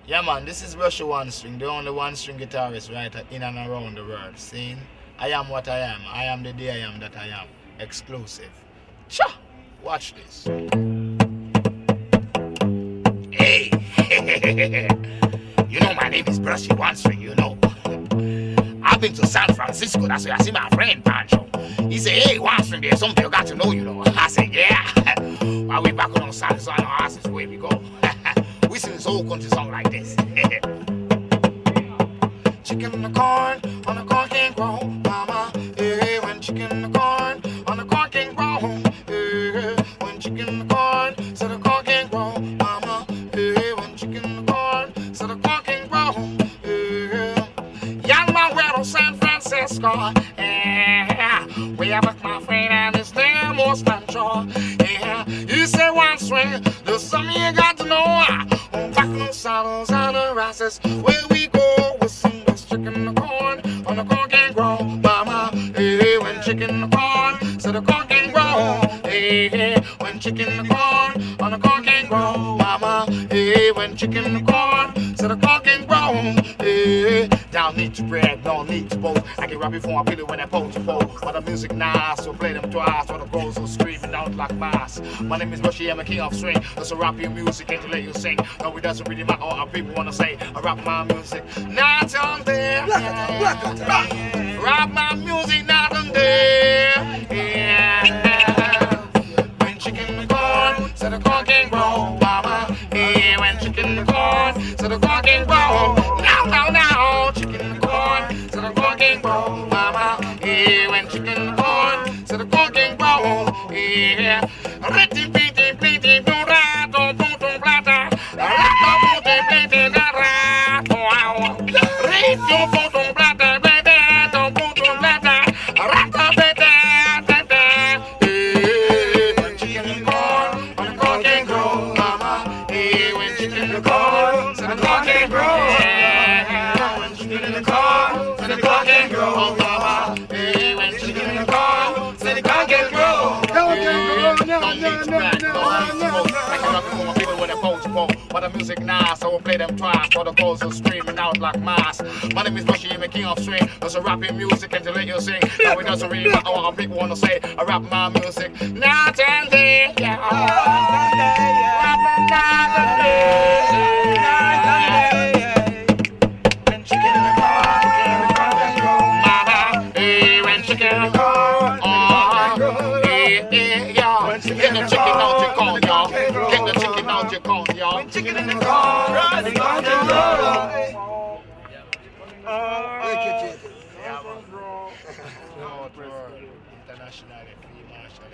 Yeah, man, this is Russia One String, the only one string guitarist right in and around the world. See? I am what I am. I am the day I am that I am. Exclusive. Cha! Watch this. Hey! You know my name is Brushy One String, you know. I've been to San Francisco, that's where I see my friend Pancho. He said, hey, One String, there's something you got to know, you know. I said, yeah. While we back on San Francisco, is where we go. We sing this whole country song like this. Chicken in the corn, on the corn can't grow, mama. Hey, when chicken in the corn, on the corn can't grow. Hey, when chicken in the corn, so the corn can't grow, mama. Hey, when chicken in the corn, so the corn can't grow. Hey, young man, we're on San Francisco. Yeah, we have with my friend and his name was Pancho. Yeah, he said One String, there's something you got to know. Back on the saddles and the rises, where we go with some chicken in the corn, on the corn can't grow, mama. Hey, when chicken in the corn, so the corn can't grow. Hey, when chicken in the corn, on the corn can't grow, mama. Hey, when chicken in the corn, so the corn can't grow. Hey, don't need to brag, don't need to boast. I can rap before I feel it when I pose to pose. But the music nice, so play them twice. For the girls who screaming out like mass. My name is Bushy, I'm a king of string. That's a rap your music and to let you sing. No, it doesn't really matter what people wanna say. I rap my music, not on there. Rap my music, not on there. Yeah. When chicken in the corn, so the corn can't grow, mama. Yeah, when chicken in the corn, so the corn can't grow. Now, chicken in the corn, so the corn can't grow, mama. Yeah, when chicken in the corn, so the corn can't grow. Yeah. Ritty, pitty, pitty, burato, puto, plata. Rato, puto, plata, rato. Ritty, puto, plata, plata, puto, plata. Rato, plata, plata. Yeah, when chicken in the corn, when the corn can't grow, mama. Yeah, when chicken in the corn, so the corn can't grow. In the corn, so the corn can grow, mama. Hey, when chicken in the corn, so the corn can grow. But the music nice, I will play them twice. For the girls who screaming out like mass. My name is Bushy, I'm a king of string. There's a rapping music and to let you sing. Now it doesn't really matter what people wanna say. I rap my music night and day. Yeah. Rap night and day. Chicken in the corn, mama. Hey, when chicken in the corn, y'all. Get the chicken out your corn, y'all. Get the chicken out your corn, y'all. Chicken in the corn, the corn can grow. International free marshal.